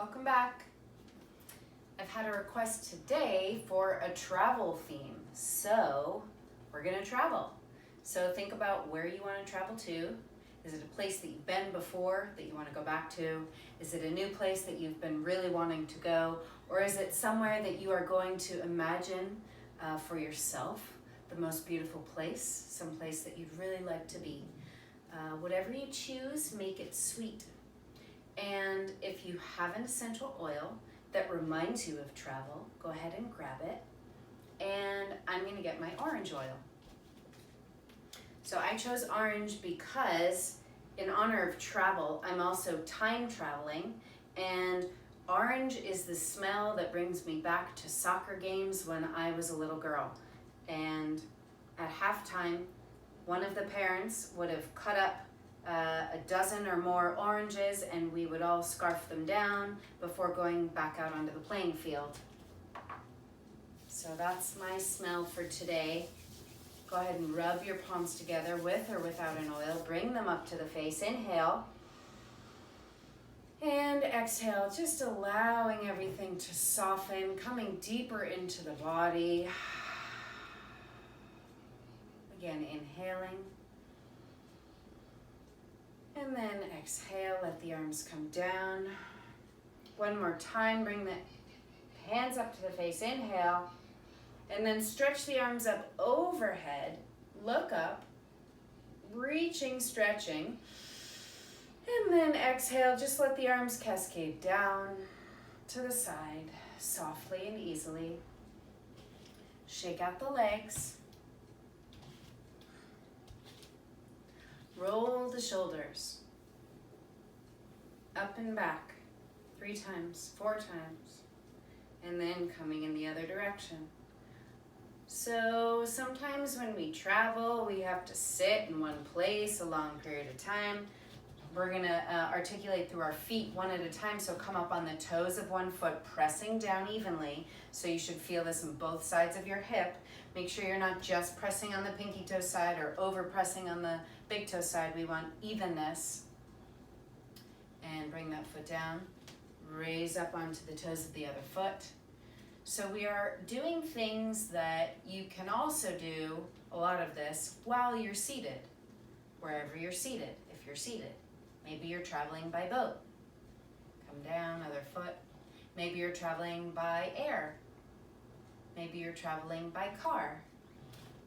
Welcome back. I've had a request today for a travel theme, so we're gonna travel. So think about where you want to travel to. Is it a place that you've been before that you want to go back to? Is it a new place that you've been really wanting to go? Or is it somewhere that you are going to imagine for yourself, the most beautiful place, some place that you'd really like to be? Whatever you choose, make it sweet. And if you have an essential oil that reminds you of travel, go ahead and grab it. And I'm gonna get my orange oil. So I chose orange because in honor of travel, I'm also time traveling, and orange is the smell that brings me back to soccer games when I was a little girl. And at halftime, one of the parents would have cut up a dozen or more oranges, and we would all scarf them down before going back out onto the playing field. So that's my smell for today. Go ahead and rub your palms together with or without an oil. Bring them up to the face. Inhale. And exhale, just allowing everything to soften, coming deeper into the body. Again, inhaling. And then exhale, let the arms come down. One more time, bring the hands up to the face. Inhale. And then stretch the arms up overhead, look up, reaching, stretching. And then exhale, just let the arms cascade down to the side, softly and easily. Shake out the legs. Roll the shoulders. Up and back, 3 times, 4 times. And then coming in the other direction. So sometimes when we travel, we have to sit in one place a long period of time. We're gonna articulate through our feet one at a time, so come up on the toes of one foot, pressing down evenly. So you should feel this on both sides of your hip. Make sure you're not just pressing on the pinky toe side or over pressing on the big toe side. We want evenness. And bring that foot down. Raise up onto the toes of the other foot. So we are doing things that you can also do, a lot of this, while you're seated, wherever you're seated, if you're seated. Maybe you're traveling by boat. Come down, other foot. Maybe you're traveling by air. Maybe you're traveling by car.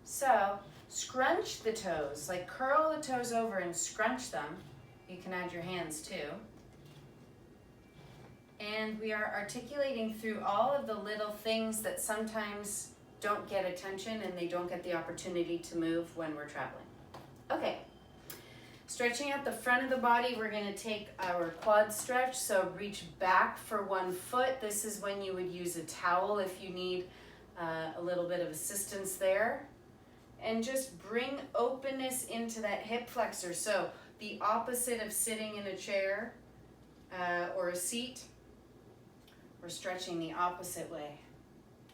So scrunch the toes, like curl the toes over and scrunch them. You can add your hands too. And we are articulating through all of the little things that sometimes don't get attention and they don't get the opportunity to move when we're traveling. Okay, stretching out the front of the body, we're gonna take our quad stretch. So reach back for one foot. This is when you would use a towel if you need a little bit of assistance there. And just bring openness into that hip flexor. So the opposite of sitting in a chair or a seat, we're stretching the opposite way.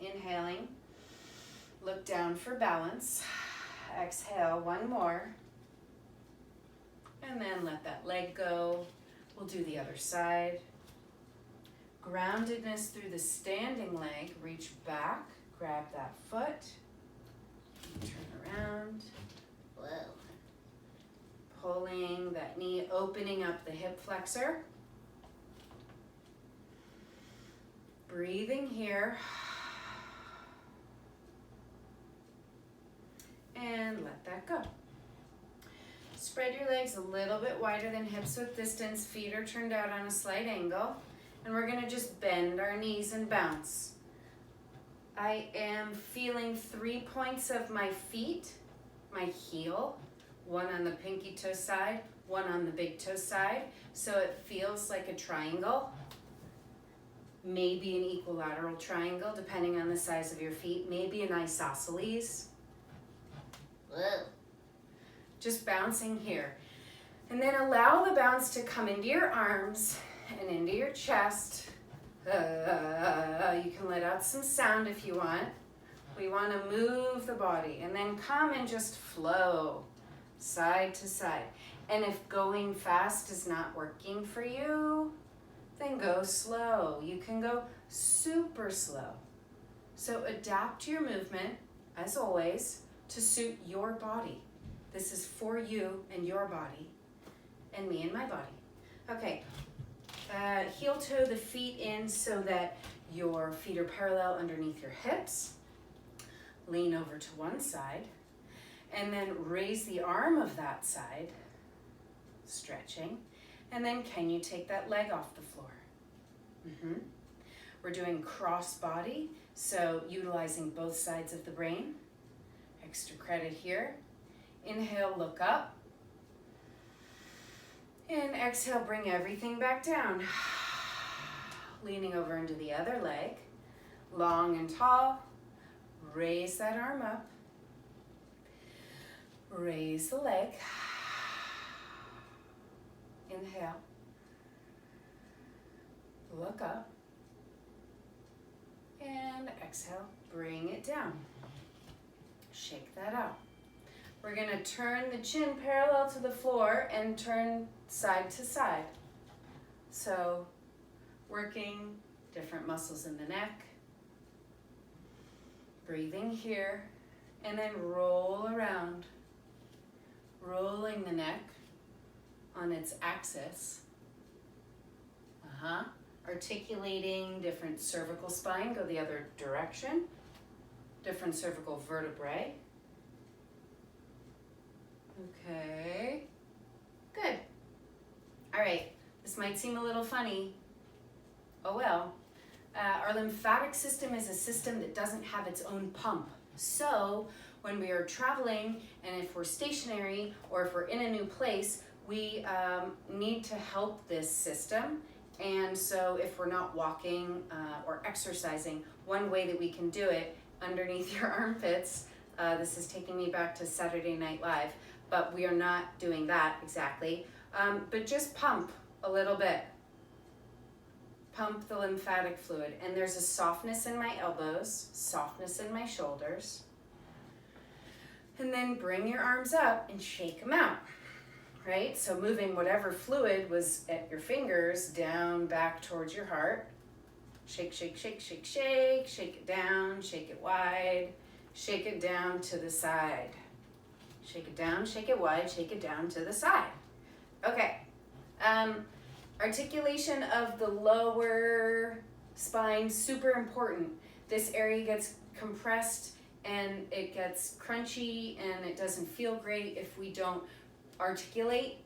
Inhaling, look down for balance. Exhale, one more. And then let that leg go. We'll do the other side. Groundedness through the standing leg. Reach back, grab that foot. Turn around. Whoa. Pulling that knee, opening up the hip flexor. Breathing here. And let that go. Spread your legs a little bit wider than hips with distance. Feet are turned out on a slight angle. And we're gonna just bend our knees and bounce. I am feeling 3 points of my feet, my heel, one on the pinky toe side, one on the big toe side. So it feels like a triangle. Maybe an equilateral triangle, depending on the size of your feet. Maybe an isosceles. Whoa. Just bouncing here. And then allow the bounce to come into your arms and into your chest. You can let out some sound if you want. We want to move the body. And then come and just flow side to side. And if going fast is not working for you, then go slow. You can go super slow. So adapt your movement, as always, to suit your body. This is for you and your body, and me and my body. Okay, heel toe the feet in so that your feet are parallel underneath your hips. Lean over to one side, and then raise the arm of that side, stretching, and then can you take that leg off the floor? We're doing cross body, so utilizing both sides of the brain. Extra credit here. Inhale, look up. And exhale, bring everything back down. Leaning over into the other leg. Long and tall. Raise that arm up. Raise the leg. Inhale. Look up. And exhale, bring it down. Shake that out. We're going to turn the chin parallel to the floor and turn side to side. So working different muscles in the neck. Breathing here, and then roll around. Rolling the neck on its axis. Articulating different cervical spine, go the other direction. Different cervical vertebrae. Okay, good. All right, this might seem a little funny. Oh well. Our lymphatic system is a system that doesn't have its own pump. So when we are traveling, and if we're stationary or if we're in a new place, we need to help this system. And so if we're not walking or exercising, one way that we can do it underneath your armpits, this is taking me back to Saturday Night Live, but we are not doing that exactly, but just pump a little bit. Pump the lymphatic fluid. And there's a softness in my elbows, softness in my shoulders. And then bring your arms up and shake them out, right? So moving whatever fluid was at your fingers down, back towards your heart. Shake, shake, shake, shake, shake. Shake it down, shake it wide. Shake it down to the side. Shake it down, shake it wide, shake it down to the side. Okay. Articulation of the lower spine, super important. This area gets compressed and it gets crunchy and it doesn't feel great if we don't articulate.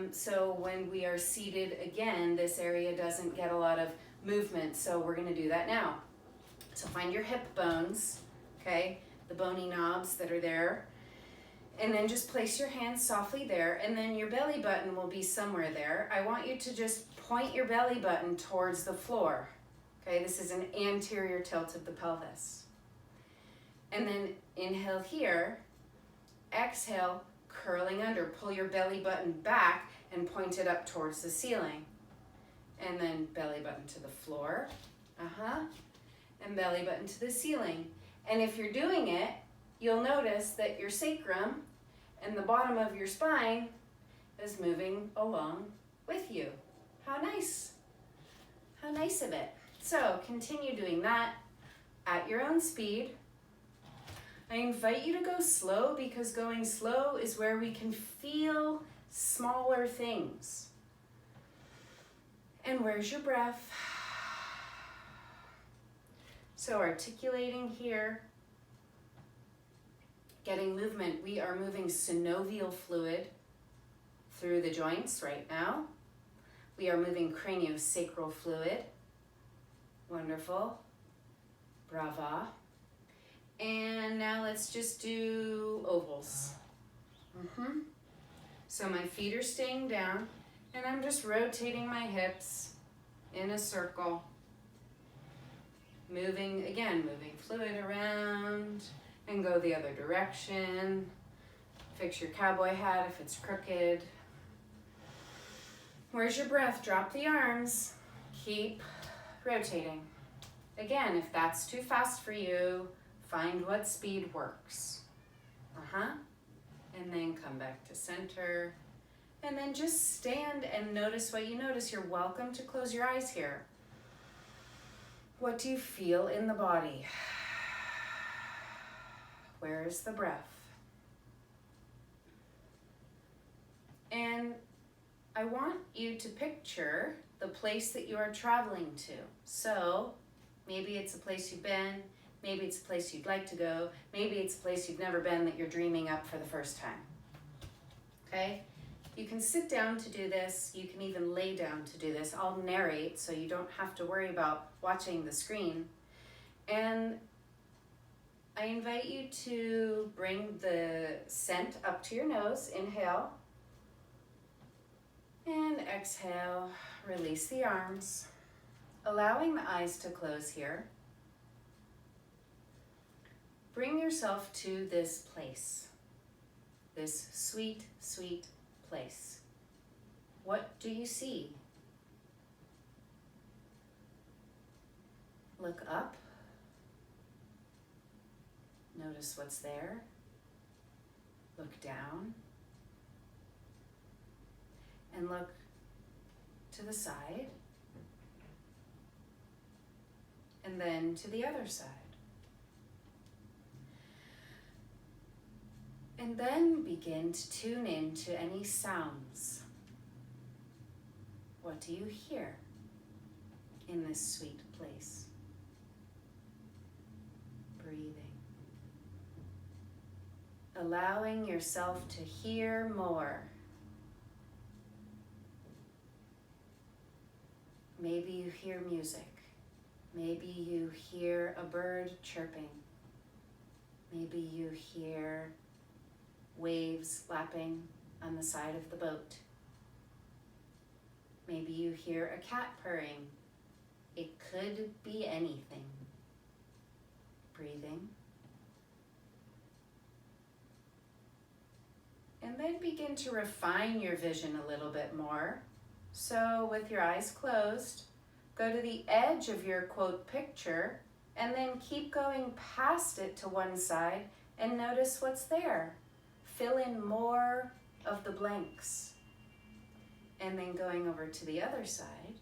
So when we are seated again, this area doesn't get a lot of movement. So we're gonna do that now. So find your hip bones, okay? The bony knobs that are there. And then just place your hands softly there, and then your belly button will be somewhere there. I want you to just point your belly button towards the floor. Okay, this is an anterior tilt of the pelvis. And then inhale here, exhale, curling under. Pull your belly button back and point it up towards the ceiling. And then belly button to the floor. And belly button to the ceiling. And if you're doing it, you'll notice that your sacrum and the bottom of your spine is moving along with you. How nice. How nice of it. So continue doing that at your own speed. I invite you to go slow because going slow is where we can feel smaller things. And where's your breath? So articulating here. Getting movement, we are moving synovial fluid through the joints right now. We are moving craniosacral fluid. Wonderful. Brava. And now let's just do ovals. So my feet are staying down and I'm just rotating my hips in a circle. Moving fluid around. And go the other direction. Fix your cowboy hat if it's crooked. Where's your breath? Drop the arms. Keep rotating. Again, if that's too fast for you, find what speed works. And then come back to center And then just stand and notice what you notice. You're welcome to close your eyes here. What do you feel in the body? Where is the breath? And I want you to picture the place that you are traveling to. So maybe it's a place you've been, maybe it's a place you'd like to go, maybe it's a place you've never been that you're dreaming up for the first time. Okay? You can sit down to do this, you can even lay down to do this. I'll narrate so you don't have to worry about watching the screen. And I invite you to bring the scent up to your nose. Inhale. And exhale, release the arms, allowing the eyes to close here. Bring yourself to this place, this sweet, sweet place. What do you see? Look up. Notice what's there. Look down. And look to the side. And then to the other side. And then begin to tune in to any sounds. What do you hear in this sweet place? Breathing. Allowing yourself to hear more. Maybe you hear music. Maybe you hear a bird chirping. Maybe you hear waves lapping on the side of the boat. Maybe you hear a cat purring. It could be anything. Breathing. And then begin to refine your vision a little bit more. So with your eyes closed, go to the edge of your quote picture and then keep going past it to one side and notice what's there. Fill in more of the blanks. And then going over to the other side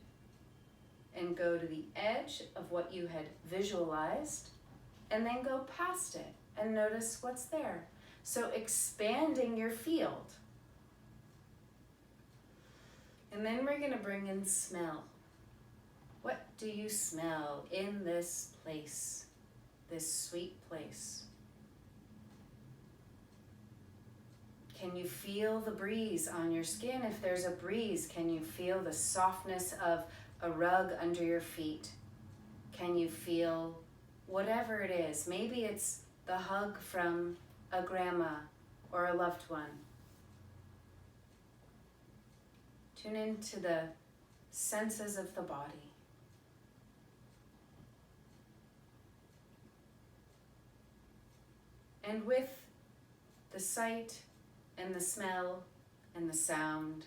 and go to the edge of what you had visualized and then go past it and notice what's there. So expanding your field. And then we're going to bring in smell. What do you smell in this place, this sweet place? Can you feel the breeze on your skin? If there's a breeze, can you feel the softness of a rug under your feet? Can you feel whatever it is? Maybe it's the hug from a grandma or a loved one. Tune into the senses of the body. And with the sight and the smell and the sound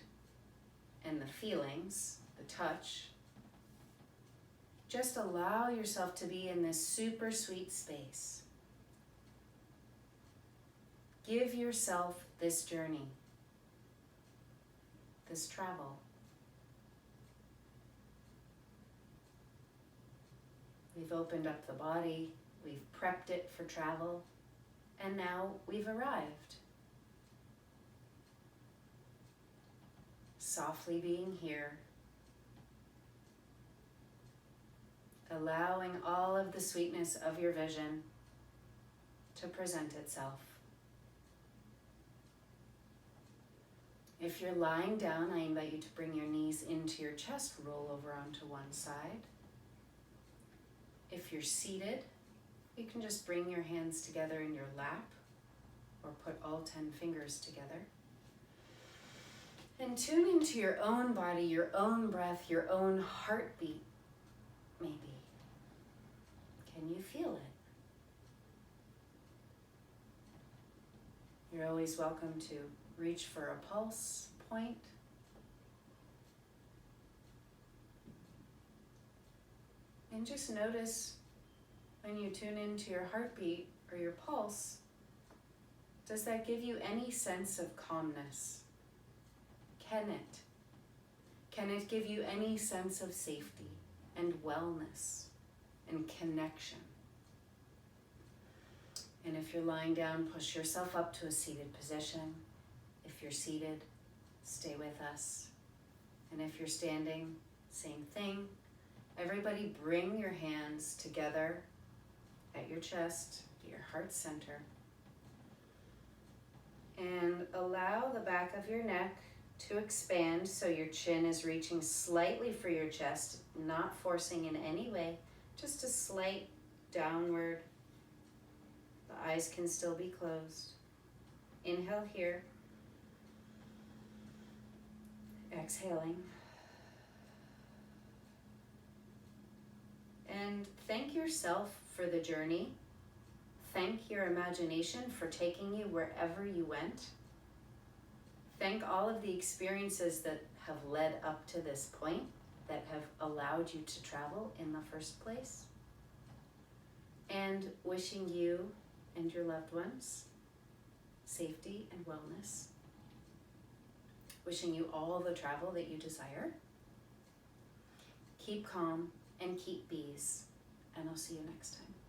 and the feelings, the touch, just allow yourself to be in this super sweet space. Give yourself this journey, this travel. We've opened up the body, we've prepped it for travel, and now we've arrived. Softly being here, allowing all of the sweetness of your vision to present itself. If you're lying down, I invite you to bring your knees into your chest, roll over onto one side. If you're seated, you can just bring your hands together in your lap or put all 10 fingers together. And tune into your own body, your own breath, your own heartbeat, maybe. Can you feel it? You're always welcome to reach for a pulse point. And just notice when you tune into your heartbeat or your pulse, does that give you any sense of calmness? can it? Can it give you any sense of safety and wellness and connection? And if you're lying down, push yourself up to a seated position. If you're seated, stay with us. And if you're standing, same thing. Everybody bring your hands together at your chest, your heart center. And allow the back of your neck to expand so your chin is reaching slightly for your chest, not forcing in any way, just a slight downward. The eyes can still be closed. Inhale here. Exhaling. And thank yourself for the journey. Thank your imagination for taking you wherever you went. Thank all of the experiences that have led up to this point, that have allowed you to travel in the first place. And wishing you and your loved ones safety and wellness. Wishing you all the travel that you desire. Keep calm and keep bees, and I'll see you next time.